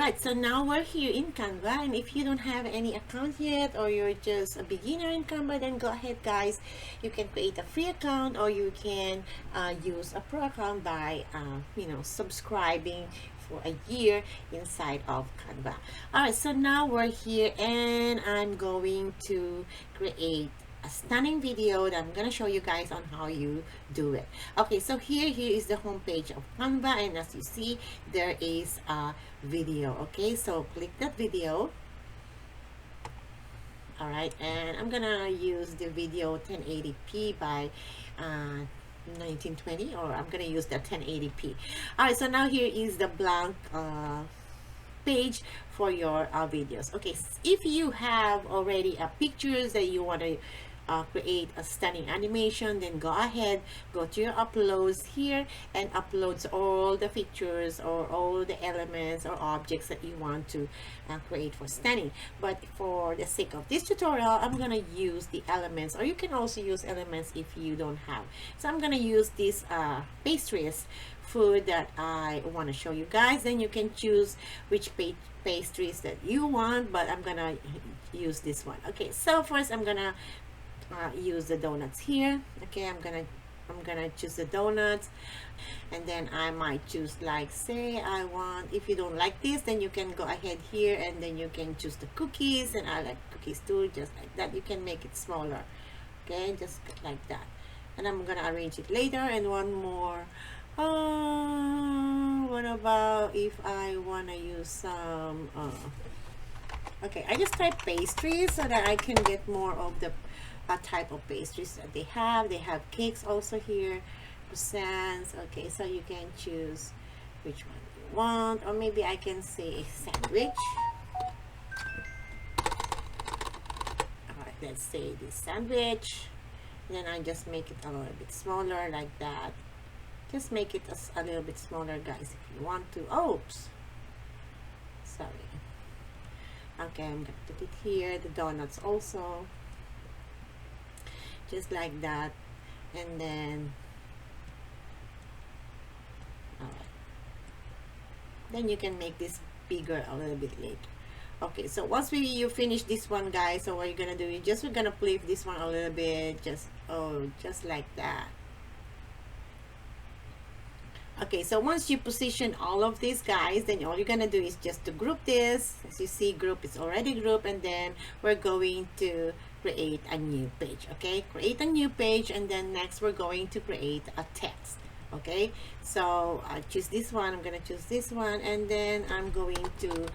Alright, so now we're here in Canva, and if you don't have any account yet, or you're just a beginner in Canva, then go ahead guys, you can create a free account, or you can use a pro account by subscribing for a year inside of Canva. Alright, so now we're here, and I'm going to create a stunning video that I'm gonna show you guys on how you do it. Okay, so here is the home page of Canva, and as you see, there is a video. Okay, so click that video. All right, and I'm gonna use the video 1080p by 1920, or I'm gonna use the 1080p. All right, so now here is the blank page for your videos. Okay, if you have already pictures that you want to create a stunning animation, then go ahead, go to your uploads here and upload all the pictures or all the elements or objects that you want to create for stunning. But for the sake of this tutorial, I'm gonna use the elements, or you can also use elements if you don't have. So I'm gonna use this pastries food that I want to show you guys. Then you can choose which pastries that you want, but I'm gonna use this one. Okay, so first I'm gonna use the donuts here. Okay, I'm gonna choose the donuts, and then I might choose, like, say I want, if you don't like this, then you can go ahead here and then you can choose the cookies, and I like cookies too, just like that. You can make it smaller, okay, just like that. And I'm gonna arrange it later. And one more, what about if I wanna use some okay, I just type pastries so that I can get more of the type of pastries that they have. They have cakes also here, croissants. Okay, so you can choose which one you want, or maybe I can say a sandwich. Alright, let's say this sandwich. Then I just make it a little bit smaller, like that. Just make it a little bit smaller, guys, if you want to. Oops, sorry. Okay, I'm gonna put it here, the donuts also, just like that. And then alright, then you can make this bigger a little bit later. Okay, so once you finish this one, guys, so what you're gonna do is we're gonna flip this one a little bit, just like that. Okay, so once you position all of these, guys, then all you're gonna do is just to group this. As you see, group is already grouped, and then we're going to create a new page. Okay, create a new page, and then next we're going to create a text. Okay, so I choose this one, I'm gonna choose this one, and then I'm going to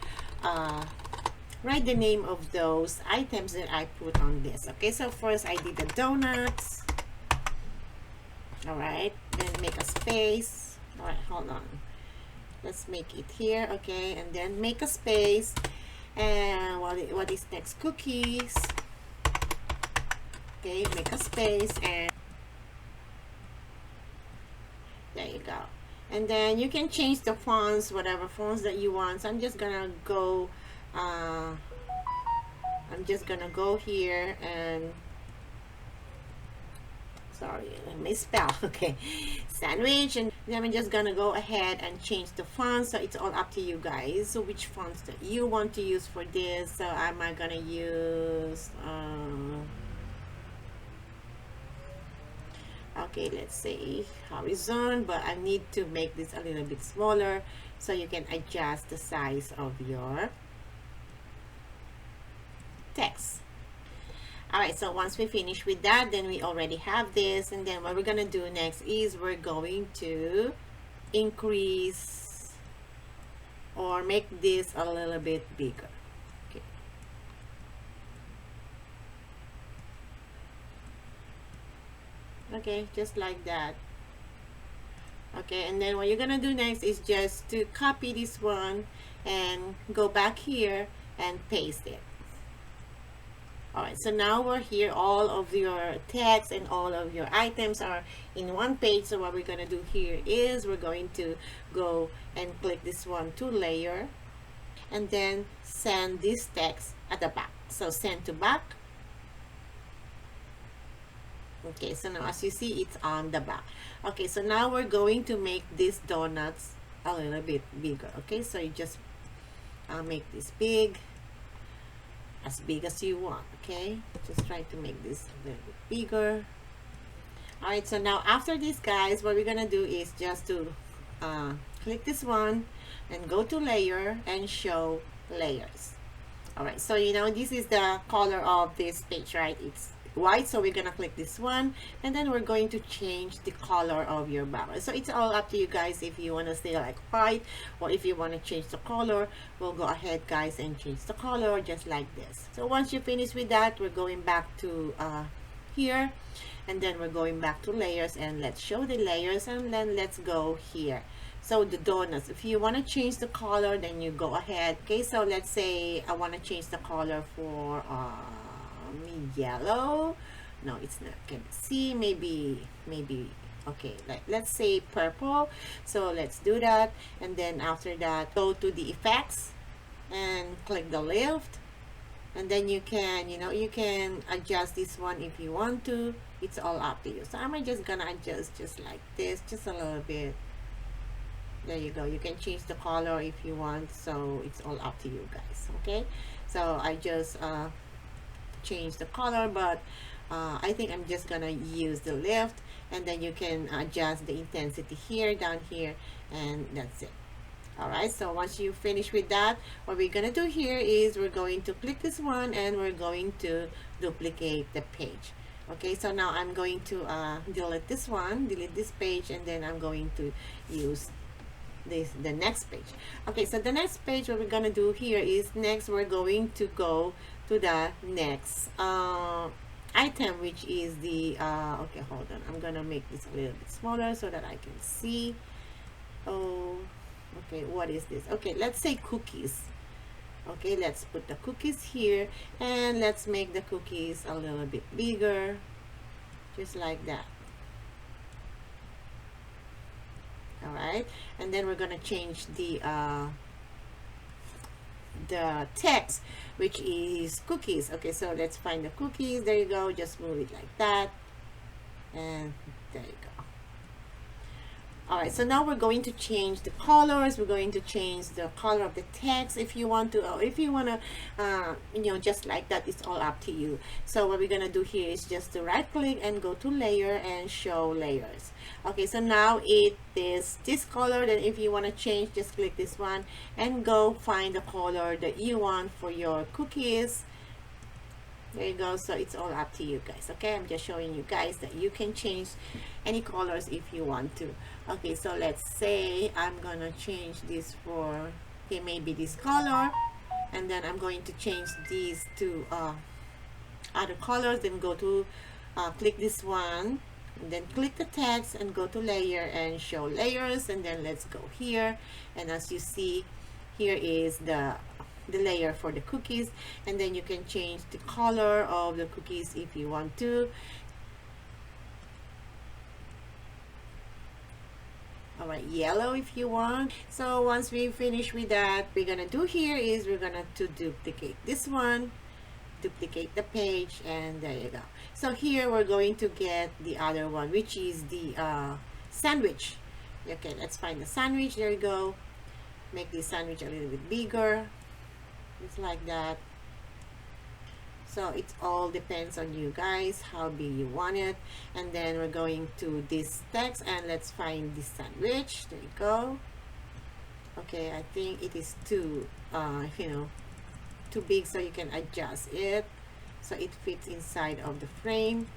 write the name of those items that I put on this. Okay, so first I did the donuts. All right, then make a space. All right, hold on, let's make it here. Okay, and then make a space, and what is next? Cookies. Okay, make a space, and there you go. And then you can change the fonts, whatever fonts that you want. So I'm just gonna go here and, sorry, let me spell. Okay, sandwich, and then I'm just gonna go ahead and change the font. So it's all up to you guys, so which fonts that you want to use for this. So am I gonna use okay, let's say horizon, but I need to make this a little bit smaller, so you can adjust the size of your text. Alright, so once we finish with that, then we already have this, and then what we're gonna do next is we're going to increase or make this a little bit bigger. Okay. Okay, just like that. Okay, and then what you're gonna do next is just to copy this one and go back here and paste it. Alright, so now we're here, all of your text and all of your items are in one page. So what we're going to do here is we're going to go and click this one to layer, and then send this text at the back. So send to back. Okay, so now as you see, it's on the back. Okay, so now we're going to make these donuts a little bit bigger. Okay, so you just I'll make this big, as big as you want. Okay, just try to make this a little bit bigger. All right, so now after this, guys, what we're gonna do is just to click this one and go to layer and show layers. All right, so you know this is the color of this page, right? It's white, so we're gonna click this one, and then we're going to change the color of your background. So it's all up to you guys if you want to stay like white, or if you want to change the color. We'll go ahead, guys, and change the color just like this. So once you finish with that, we're going back to here, and then we're going back to layers, and let's show the layers, and then let's go here. So the donuts, if you want to change the color, then you go ahead. Okay, so let's say I want to change the color for yellow. No, it's not. Can see, maybe okay, like let's say purple. So let's do that, and then after that, go to the effects and click the lift, and then you can, you know, you can adjust this one if you want to. It's all up to you. So I'm just gonna adjust just like this, just a little bit. There you go. You can change the color if you want, so it's all up to you guys. Okay, so I just change the color, but I think I'm just gonna use the lift, and then you can adjust the intensity here, down here, and that's it. All right, so once you finish with that, what we're gonna do here is we're going to click this one, and we're going to duplicate the page. Okay, so now I'm going to delete this one, delete this page, and then I'm going to use the next page. Okay, so the next page, what we're gonna do here is next we're going to go to the next item, which is the okay, hold on, I'm gonna make this a little bit smaller so that I can see. Oh, okay, what is this? Okay, let's say cookies. Okay, let's put the cookies here, and let's make the cookies a little bit bigger, just like that. All right, and then we're gonna change the text, which is cookies. Okay, so let's find the cookies. There you go. Just move it like that, and there you go. All right, so now we're going to change the colors. We're going to change the color of the text if you want to, or if you want to, you know, just like that. It's all up to you. So what we're gonna do here is just to right click and go to layer and show layers. Okay, so now it is this color. Then if you want to change, just click this one and go find the color that you want for your cookies. There you go. So it's all up to you guys. Okay, I'm just showing you guys that you can change any colors if you want to. Okay, so let's say I'm gonna change this for, okay, maybe this color, and then I'm going to change these to other colors. Then go to click this one, and then click the text and go to layer and show layers, and then let's go here, and as you see, here is the layer for the cookies, and then you can change the color of the cookies if you want to. All right, yellow if you want. So once we finish with that, we're gonna do here is we're gonna to duplicate this one, duplicate the page, and there you go. So here we're going to get the other one, which is the sandwich. Okay, let's find the sandwich. There you go. Make this sandwich a little bit bigger, just like that. So it all depends on you guys how big you want it. And then we're going to this text, and let's find this sandwich. There you go. Okay, I think it is too you know, too big, so you can adjust it so it fits inside of the frame.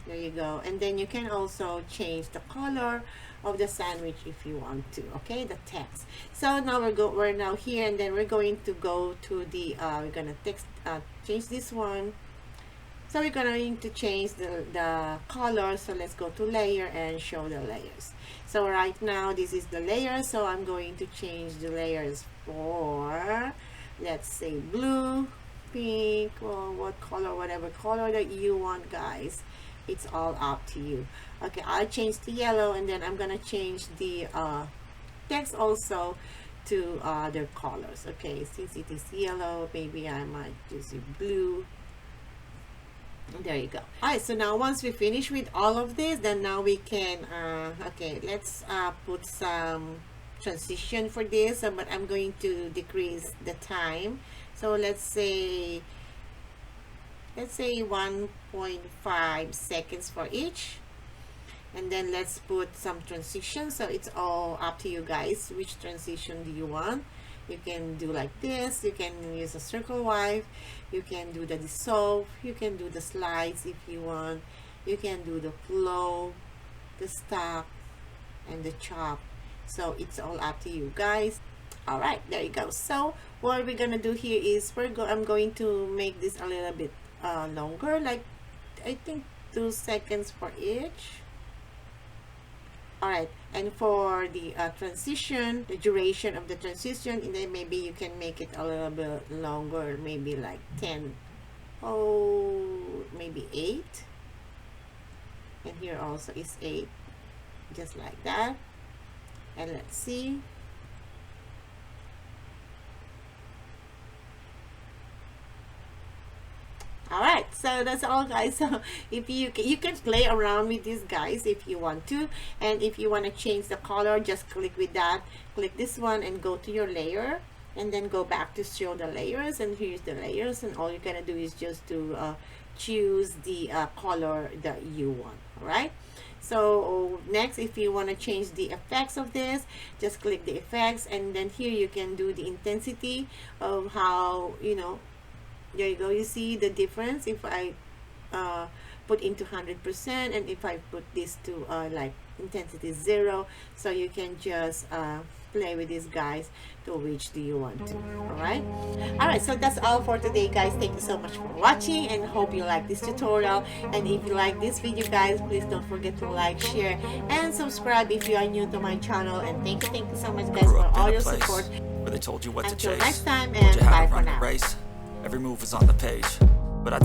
There you go. And then you can also change the color of the sandwich if you want to. Okay, the text. So now we're now here, and then we're going to go to the we're gonna change this one. So we're going to change the color. So let's go to layer and show the layers. So right now this is the layer, so I'm going to change the layers for, let's say, blue, pink, or what color, whatever color that you want, guys. It's all up to you. Okay, I'll change the yellow, and then I'm gonna change the text also to other colors. Okay, since it is yellow, maybe I might use blue. There you go. All right, so now once we finish with all of this, then now we can okay, let's put some transition for this, but I'm going to decrease the time. So let's say 1.5 seconds for each, and then let's put some transition. So it's all up to you guys, which transition do you want. You can do like this, you can use a circle wipe, you can do the dissolve, you can do the slides if you want, you can do the flow, the stack, and the chop. So it's all up to you guys. All right, there you go. So what we're gonna do here is I'm going to make this a little bit longer, like I think 2 seconds for each. All right, and for the transition, the duration of the transition, and then maybe you can make it a little bit longer, maybe like 10, maybe 8, and here also is 8, just like that. And let's see. All right, so that's all, guys. So if you can play around with these guys if you want to, and if you want to change the color, just click with that, click this one and go to your layer, and then go back to show the layers, and here's the layers, and all you're gonna do is just to choose the color that you want. All right, so next, if you want to change the effects of this, just click the effects, and then here you can do the intensity of how, you know, there you go. You see the difference if I put into 100%, and if I put this to like intensity 0. So you can just play with these guys to which do you want to. All right, so that's all for today, guys. Thank you so much for watching, and hope you like this tutorial. And if you like this video, guys, please don't forget to like, share, and subscribe if you are new to my channel. And thank you so much, guys, for all your support. Where they told you what Until to chase, next time, and bye for now. Every move was on the page, but I